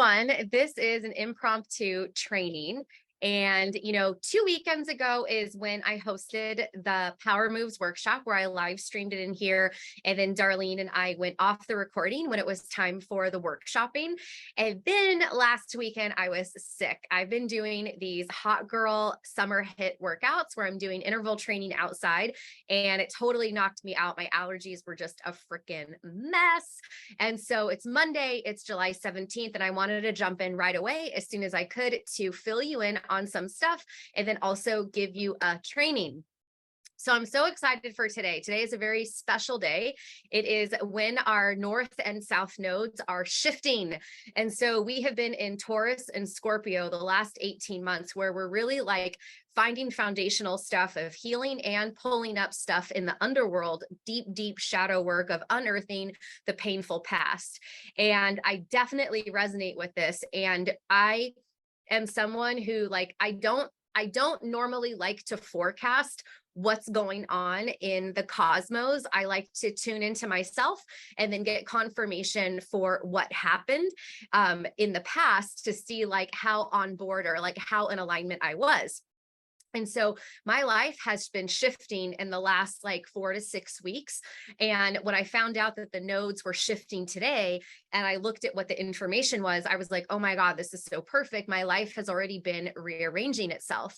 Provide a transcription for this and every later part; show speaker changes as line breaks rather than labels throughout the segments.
everyone. This is an impromptu training. And, 2 weekends ago is when I hosted the Power Moves workshop where I live streamed it in here. And then Darlene and I went off the recording when it was time for the workshopping. And then last weekend I was sick. I've been doing these hot girl summer hit workouts where I'm doing interval training outside, and it totally knocked me out. My allergies were just a freaking mess. And so it's Monday, it's July 17th, and I wanted to jump in right away as soon as I could to fill you in on some stuff and then also give you a training. So I'm so excited for today. Today is a very special day. It is when our north and south nodes are shifting. And so we have been in Taurus and Scorpio the last 18 months where we're really like finding foundational stuff of healing and pulling up stuff in the underworld, deep shadow work of unearthing the painful past. And I definitely resonate with this. And I am someone who I don't normally like to forecast what's going on in the cosmos. I like to tune into myself and then get confirmation for what happened in the past to see how on board or how in alignment I was. And so my life has been shifting in the last 4 to 6 weeks. And when I found out that the nodes were shifting today, and I looked at what the information was, I was like, oh my God, this is so perfect. My life has already been rearranging itself.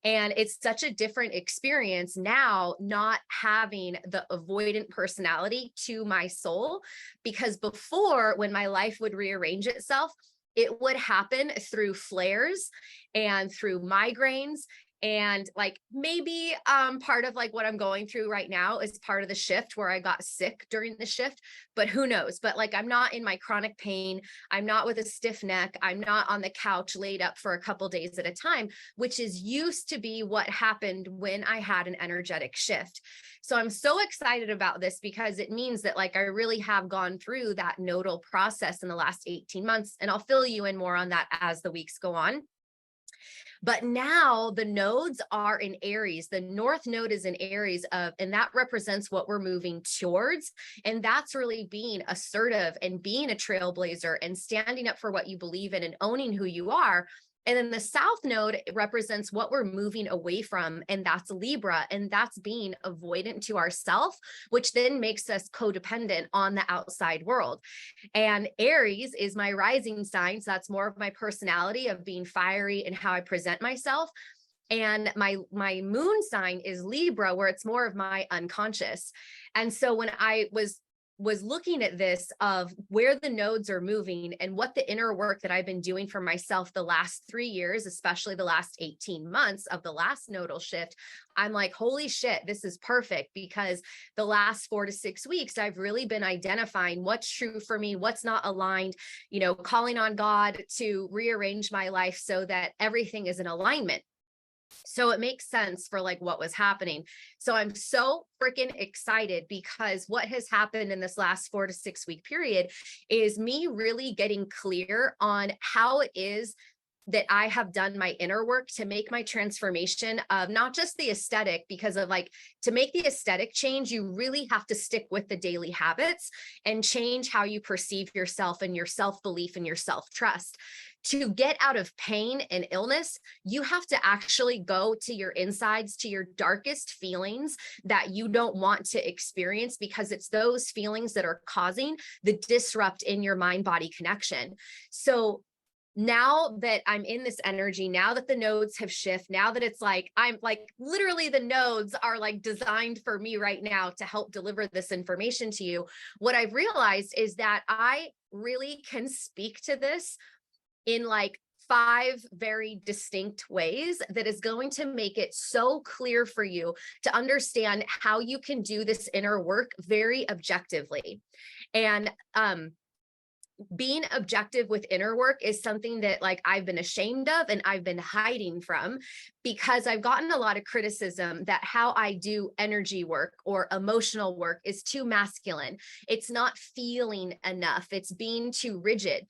And it's such a different experience now, not having the avoidant personality to my soul, because before, when my life would rearrange itself, it would happen through flares and through migraines. And maybe part of what I'm going through right now is part of the shift where I got sick during the shift, but who knows? But I'm not in my chronic pain. I'm not with a stiff neck. I'm not on the couch laid up for a couple days at a time, which is used to be what happened when I had an energetic shift. So I'm so excited about this because it means that I really have gone through that nodal process in the last 18 months. And I'll fill you in more on that as the weeks go on. But now the nodes are in Aries. The North node is in Aries and that represents what we're moving towards. And that's really being assertive and being a trailblazer and standing up for what you believe in and owning who you are. And then the South node represents what we're moving away from, and that's Libra, and that's being avoidant to ourself, which then makes us codependent on the outside world. And Aries is my rising sign, so that's more of my personality of being fiery and how I present myself. And my moon sign is Libra, where it's more of my unconscious. And so when I was looking at this of where the nodes are moving and what the inner work that I've been doing for myself the last 3 years, especially the last 18 months of the last nodal shift, I'm like, holy shit, this is perfect, because the last 4 to 6 weeks, I've really been identifying what's true for me, what's not aligned, calling on God to rearrange my life so that everything is in alignment. So it makes sense for what was happening. So I'm so freaking excited because what has happened in this last 4 to 6 week period is me really getting clear on how it is that I have done my inner work to make my transformation of not just the aesthetic, because of to make the aesthetic change, you really have to stick with the daily habits and change how you perceive yourself and your self-belief and your self-trust. To get out of pain and illness, you have to actually go to your insides, to your darkest feelings that you don't want to experience, because it's those feelings that are causing the disrupt in your mind-body connection. So now that I'm in this energy, now that the nodes have shifted, now that it's I'm literally the nodes are designed for me right now to help deliver this information to you. What I've realized is that I really can speak to this in 5 very distinct ways that is going to make it so clear for you to understand how you can do this inner work very objectively. And being objective with inner work is something that I've been ashamed of and I've been hiding from, because I've gotten a lot of criticism that how I do energy work or emotional work is too masculine. It's not feeling enough. It's being too rigid.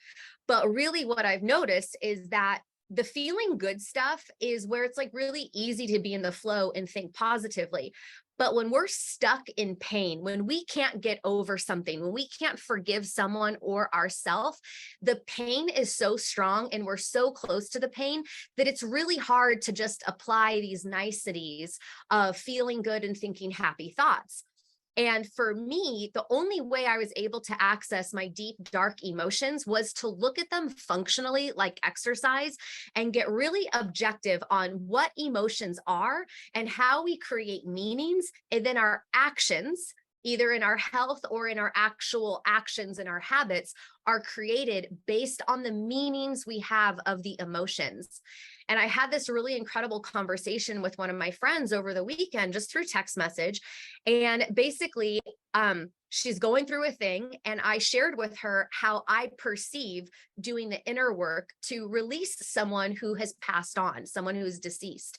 But really what I've noticed is that the feeling good stuff is where it's like really easy to be in the flow and think positively. But when we're stuck in pain, when we can't get over something, when we can't forgive someone or ourselves, the pain is so strong and we're so close to the pain that it's really hard to just apply these niceties of feeling good and thinking happy thoughts. And for me, the only way I was able to access my deep, dark emotions was to look at them functionally like exercise and get really objective on what emotions are and how we create meanings, and then our actions, either in our health or in our actual actions and our habits, are created based on the meanings we have of the emotions. And I had this really incredible conversation with one of my friends over the weekend, just through text message. And basically, she's going through a thing, and I shared with her how I perceive doing the inner work to release someone who has passed on, someone who's deceased.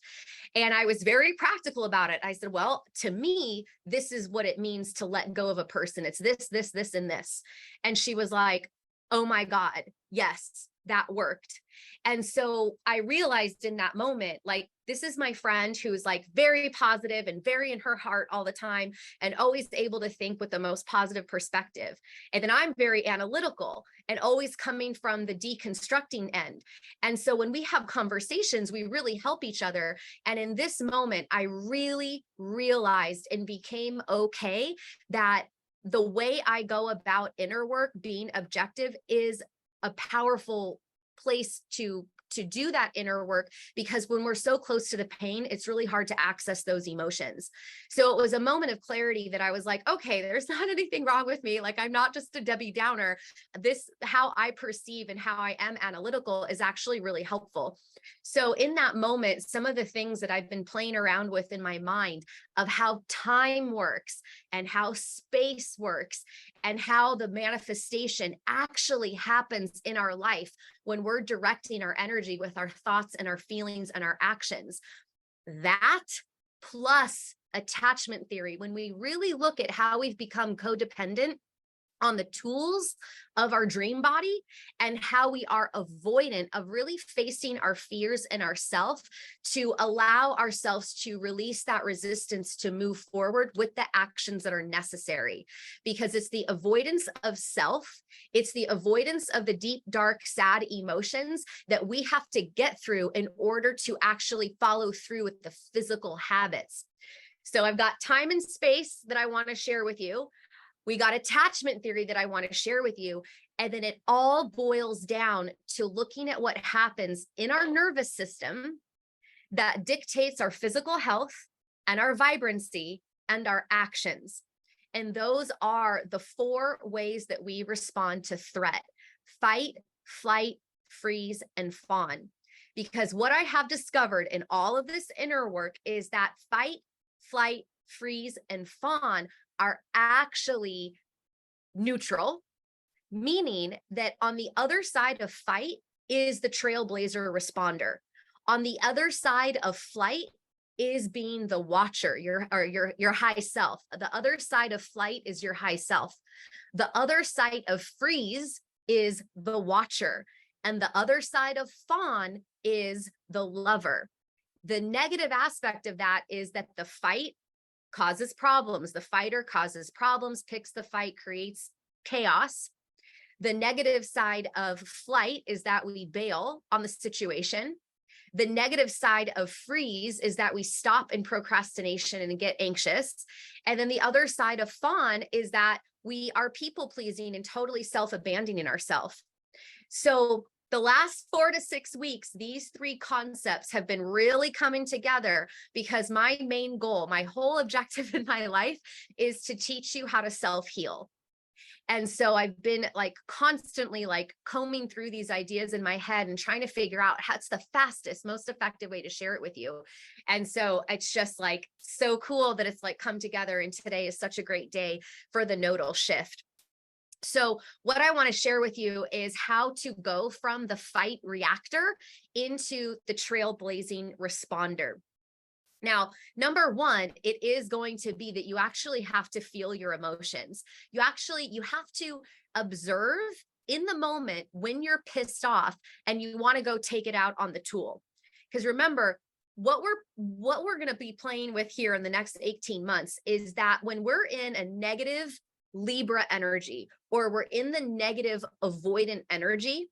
And I was very practical about it. I said, well, to me, this is what it means to let go of a person. It's this, this, this, and this. And she was like, oh my God, yes, that worked. And so I realized in that moment, like, this is my friend who's like very positive and very in her heart all the time and always able to think with the most positive perspective. And then I'm very analytical and always coming from the deconstructing end. And so when we have conversations, we really help each other. And in this moment, I really realized and became okay that the way I go about inner work, being objective, is a powerful place to do that inner work, because when we're so close to the pain, it's really hard to access those emotions. So it was a moment of clarity that I was like, okay, there's not anything wrong with me. Like, I'm not just a Debbie Downer. This, how I perceive and how I am analytical, is actually really helpful. So in that moment, some of the things that I've been playing around with in my mind of how time works and how space works and how the manifestation actually happens in our life when we're directing our energy with our thoughts and our feelings and our actions. That plus attachment theory, when we really look at how we've become codependent on the tools of our dream body and how we are avoidant of really facing our fears and ourself, to allow ourselves to release that resistance to move forward with the actions that are necessary. Because it's the avoidance of self, it's the avoidance of the deep, dark, sad emotions that we have to get through in order to actually follow through with the physical habits. So I've got time and space that I want to share with you. We got attachment theory that I want to share with you. And then it all boils down to looking at what happens in our nervous system that dictates our physical health and our vibrancy and our actions. And those are the 4 ways that we respond to threat: fight, flight, freeze, and fawn. Because what I have discovered in all of this inner work is that fight, flight, freeze, and fawn are actually neutral, meaning that on the other side of fight is the trailblazer responder. On the other side of flight is being the watcher, your high self. The other side of flight is your high self. The other side of freeze is the watcher. And the other side of fawn is the lover. The negative aspect of that is that the fight causes problems. The fighter causes problems, picks the fight, creates chaos. The negative side of flight is that we bail on the situation. The negative side of freeze is that we stop in procrastination and get anxious. And then the other side of fawn is that we are people pleasing and totally self-abandoning ourselves. So the last 4 to 6 weeks, these 3 concepts have been really coming together, because my main goal, my whole objective in my life, is to teach you how to self-heal. And so I've been like constantly like combing through these ideas in my head and trying to figure out what's the fastest, most effective way to share it with you. And so it's just like so cool that it's like come together. And today is such a great day for the nodal shift. So what I want to share with you is how to go from the fight reactor into the trailblazing responder. Now, number 1, it is going to be that you actually have to feel your emotions. You have to observe in the moment when you're pissed off and you want to go take it out on the tool. Because remember, what we're going to be playing with here in the next 18 months is that when we're in a negative Libra energy, or we're in the negative avoidant energy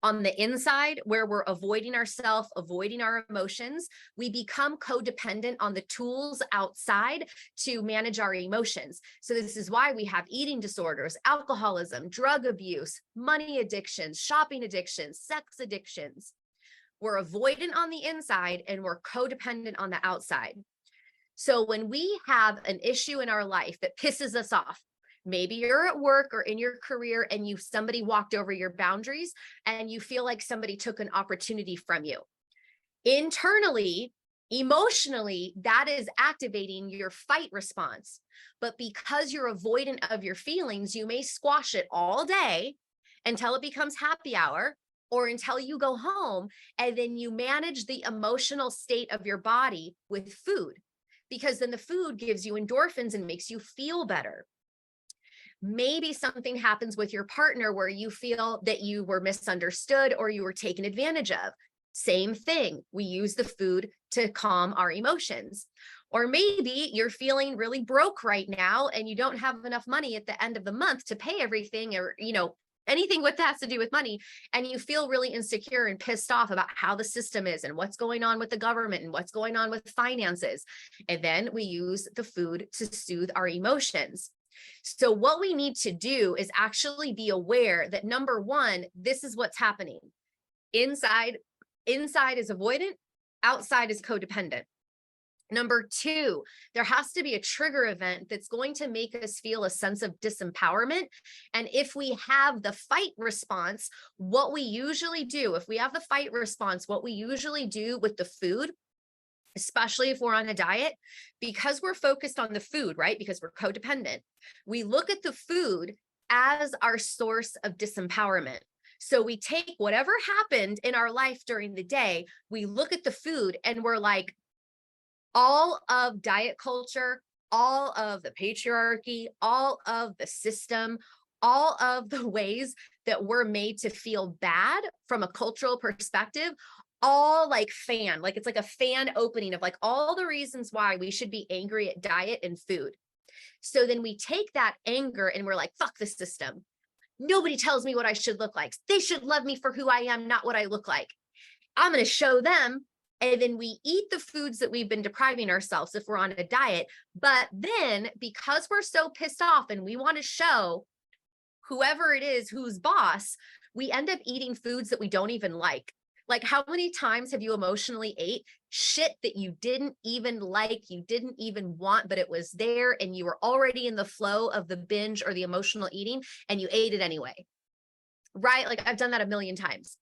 on the inside, where we're avoiding ourselves, avoiding our emotions, we become codependent on the tools outside to manage our emotions. So this is why we have eating disorders, alcoholism, drug abuse, money addictions, shopping addictions, sex addictions. We're avoidant on the inside and we're codependent on the outside. So when we have an issue in our life that pisses us off, maybe you're at work or in your career and somebody walked over your boundaries and you feel like somebody took an opportunity from you. Internally, emotionally, that is activating your fight response. But because you're avoidant of your feelings, you may squash it all day until it becomes happy hour or until you go home, and then you manage the emotional state of your body with food, because then the food gives you endorphins and makes you feel better. Maybe something happens with your partner where you feel that you were misunderstood or you were taken advantage of. Same thing. We use the food to calm our emotions. Or maybe you're feeling really broke right now and you don't have enough money at the end of the month to pay everything, or, anything with that has to do with money. And you feel really insecure and pissed off about how the system is and what's going on with the government and what's going on with finances. And then we use the food to soothe our emotions. So what we need to do is actually be aware that, number one, this is what's happening. Inside is avoidant, outside is codependent. Number two, there has to be a trigger event that's going to make us feel a sense of disempowerment. And if we have the fight response, what we usually do, with the food, especially if we're on a diet, because we're focused on the food, right? Because we're codependent, we look at the food as our source of disempowerment. So we take whatever happened in our life during the day, we look at the food and we're like, all of diet culture, all of the patriarchy, all of the system, all of the ways that we're made to feel bad from a cultural perspective, all like it's like a fan opening of like all the reasons why we should be angry at diet and food. So then we take that anger and we're like, fuck the system. Nobody tells me what I should look like. They should love me for who I am, not what I look like. I'm going to show them. And then we eat the foods that we've been depriving ourselves if we're on a diet. But then because we're so pissed off and we want to show whoever it is who's boss, we end up eating foods that we don't even like. Like, how many times have you emotionally ate shit that you didn't even like, you didn't even want, but it was there and you were already in the flow of the binge or the emotional eating and you ate it anyway, right? Like, I've done that a million times.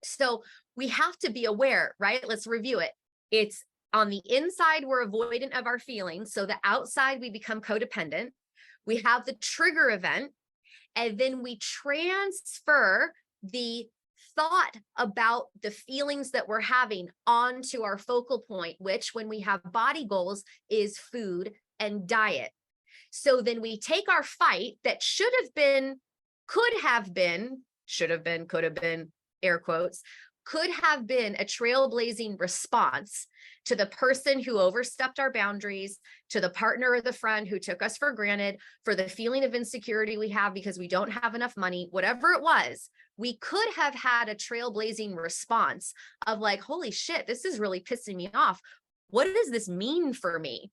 So we have to be aware, right? Let's review it. It's on the inside, we're avoidant of our feelings. So the outside, we become codependent. We have the trigger event, and then we transfer the thought about the feelings that we're having onto our focal point, which when we have body goals is food and diet. So then we take our fight that should have been, could have been, air quotes, could have been a trailblazing response to the person who overstepped our boundaries, to the partner or the friend who took us for granted, for the feeling of insecurity we have because we don't have enough money, whatever it was. We could have had a trailblazing response of like, holy shit, this is really pissing me off. What does this mean for me?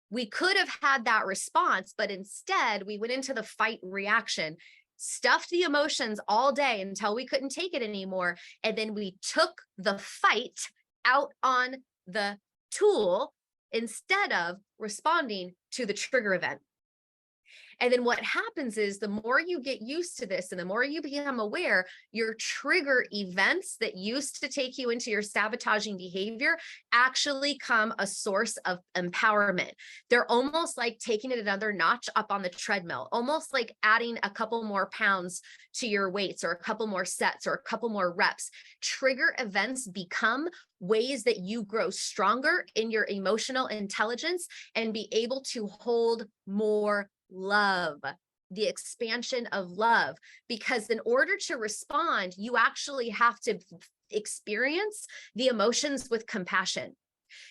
We could have had that response, but instead we went into the fight reaction, stuffed the emotions all day until we couldn't take it anymore. And then we took the fight out on the tool instead of responding to the trigger event. And then what happens is the more you get used to this and the more you become aware, your trigger events that used to take you into your sabotaging behavior actually become a source of empowerment. They're almost like taking it another notch up on the treadmill, almost like adding a couple more pounds to your weights or a couple more sets or a couple more reps. Trigger events become ways that you grow stronger in your emotional intelligence and be able to hold more love. the expansion of love, because in order to respond, you actually have to experience the emotions with compassion.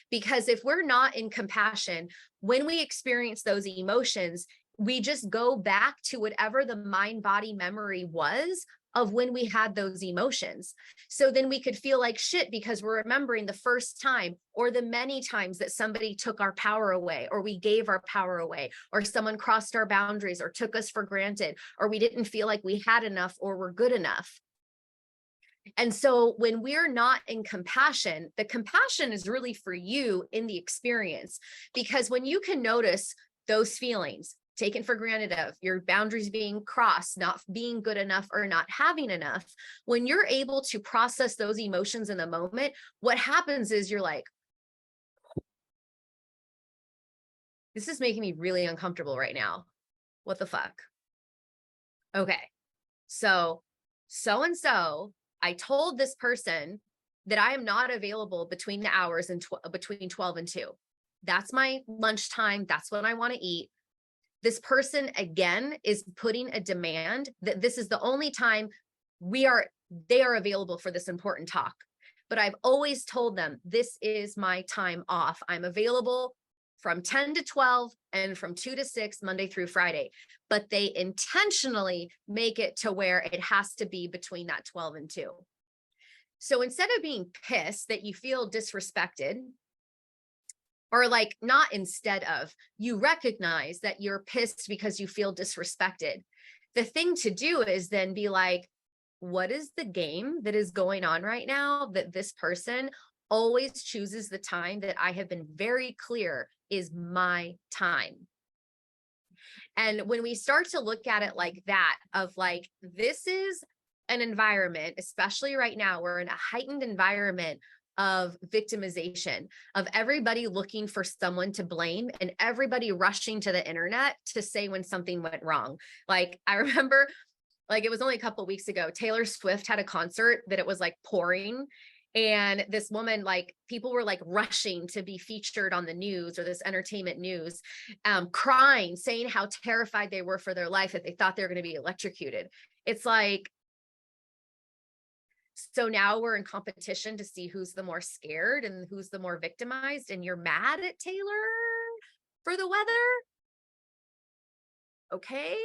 Because if we're not in compassion, when we experience those emotions, we just go back to whatever the mind body memory was of when we had those emotions. So then we could feel like shit because we're remembering the first time or the many times that somebody took our power away, or we gave our power away, or someone crossed our boundaries or took us for granted, or we didn't feel like we had enough or were good enough. And so when we're not in compassion, the compassion is really for you in the experience, because when you can notice those feelings, taken for granted of, your boundaries being crossed, not being good enough or not having enough, when you're able to process those emotions in the moment, what happens is you're like, this is making me really uncomfortable right now. What the fuck? Okay. So-and-so, I told this person that I am not available between the hours and between 12 and 2. That's my lunchtime. That's when I want to eat. This person again is putting a demand that this is the only time they are available for this important talk. But I've always told them, this is my time off. I'm available from 10 to 12 and from 2 to 6, Monday through Friday. But they intentionally make it to where it has to be between that 12 and 2. So instead of being pissed that you feel disrespected, or like, not instead of, you recognize that you're pissed because you feel disrespected. The thing to do is then be like, what is the game that is going on right now that this person always chooses the time that I have been very clear is my time? And when we start to look at it like that, of like, this is an environment, especially right now, we're in a heightened environment of victimization, of everybody looking for someone to blame and everybody rushing to the internet to say when something went wrong. Like, I remember, like, it was only a couple of weeks ago, Taylor Swift had a concert that it was like pouring. And this woman, like, people were like rushing to be featured on the news or this entertainment news, crying, saying how terrified they were for their life, that they thought they were going to be electrocuted. It's like, so now we're in competition to see who's the more scared and who's the more victimized, and you're mad at Taylor for the weather? Okay.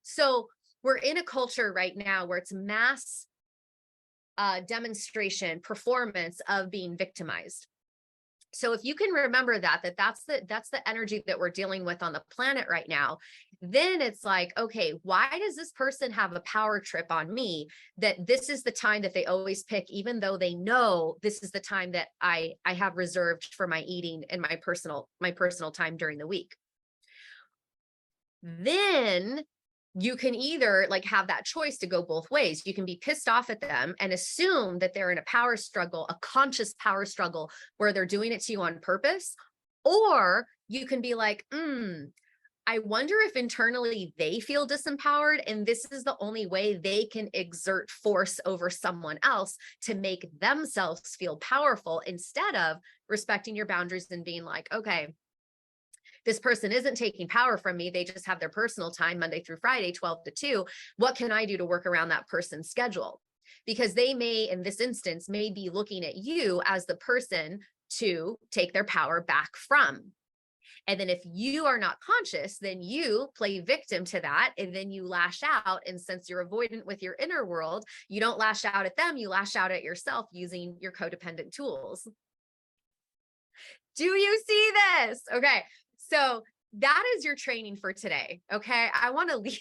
So we're in a culture right now where it's mass demonstration, performance of being victimized. So if you can remember that's the energy that we're dealing with on the planet right now, then it's like, okay, why does this person have a power trip on me that this is the time that they always pick, even though they know this is the time that I have reserved for my eating and my personal time during the week? Then you can either like have that choice to go both ways. You can be pissed off at them and assume that they're in a power struggle, a conscious power struggle where they're doing it to you on purpose. Or you can be like, I wonder if internally they feel disempowered and this is the only way they can exert force over someone else to make themselves feel powerful, instead of respecting your boundaries and being like, okay, this person isn't taking power from me. They just have their personal time, Monday through Friday, 12 to 2. What can I do to work around that person's schedule? Because they may, in this instance, may be looking at you as the person to take their power back from. And then if you are not conscious, then you play victim to that. And then you lash out. And since you're avoidant with your inner world, you don't lash out at them. You lash out at yourself using your codependent tools. Do you see this? Okay. So that is your training for today. Okay. I want to leave.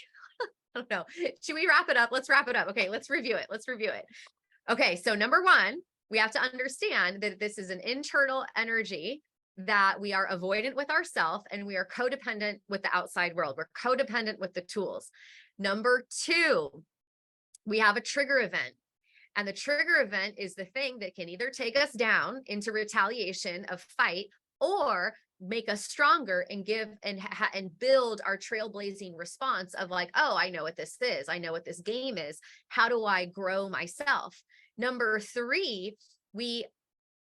I don't know. Should we wrap it up? Let's wrap it up. Okay. Let's review it. Okay. So number one, we have to understand that this is an internal energy, that we are avoidant with ourselves and we are codependent with the outside world. We're codependent with the tools. Number two, we have a trigger event. And the trigger event is the thing that can either take us down into retaliation of fight, or make us stronger and give and build our trailblazing response of like, oh, I know what this is. I know what this game is. How do I grow myself? Number three, we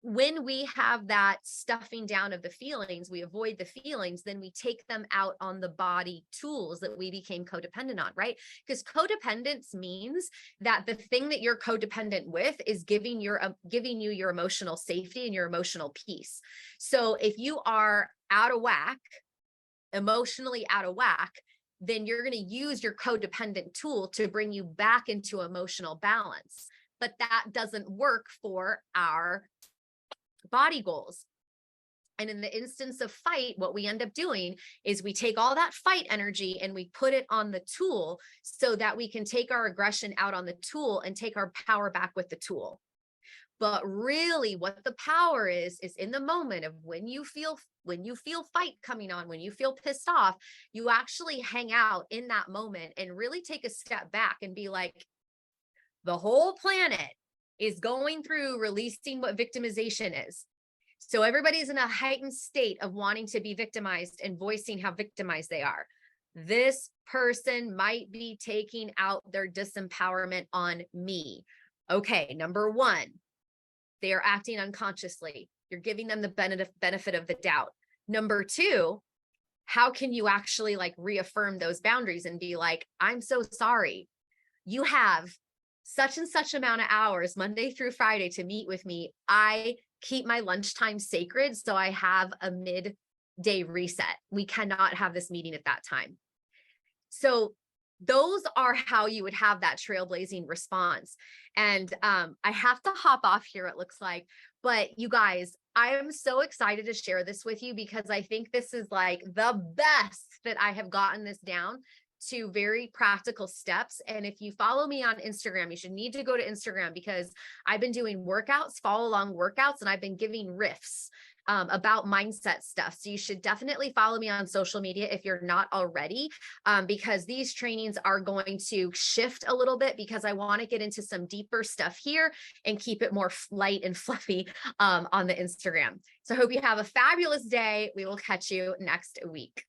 when we have that stuffing down of the feelings, we avoid the feelings, then we take them out on the body tools that we became codependent on, right? Because codependence means that the thing that you're codependent with is giving you your emotional safety and your emotional peace. So if you are out of whack, emotionally out of whack, then you're going to use your codependent tool to bring you back into emotional balance. But that doesn't work for our body goals. And in the instance of fight, what we end up doing is we take all that fight energy and we put it on the tool so that we can take our aggression out on the tool and take our power back with the tool. But really what the power is in the moment of when you feel fight coming on, when you feel pissed off, you actually hang out in that moment and really take a step back and be like, the whole planet is going through releasing what victimization is. So everybody's in a heightened state of wanting to be victimized and voicing how victimized they are. This person might be taking out their disempowerment on me. Okay, number one, they are acting unconsciously. You're giving them the benefit of the doubt. Number two, how can you actually like reaffirm those boundaries and be like, I'm so sorry. You have such and such amount of hours, Monday through Friday, to meet with me. I keep my lunchtime sacred, so I have a midday reset. We cannot have this meeting at that time. So those are how you would have that trailblazing response. And I have to hop off here, it looks like, but you guys, I am so excited to share this with you because I think this is like the best that I have gotten this down to very practical steps. And if you follow me on Instagram, you should need to go to Instagram because I've been doing workouts, follow along workouts, and I've been giving riffs about mindset stuff. So you should definitely follow me on social media if you're not already, because these trainings are going to shift a little bit because I want to get into some deeper stuff here and keep it more light and fluffy on the Instagram. So I hope you have a fabulous day. We will catch you next week.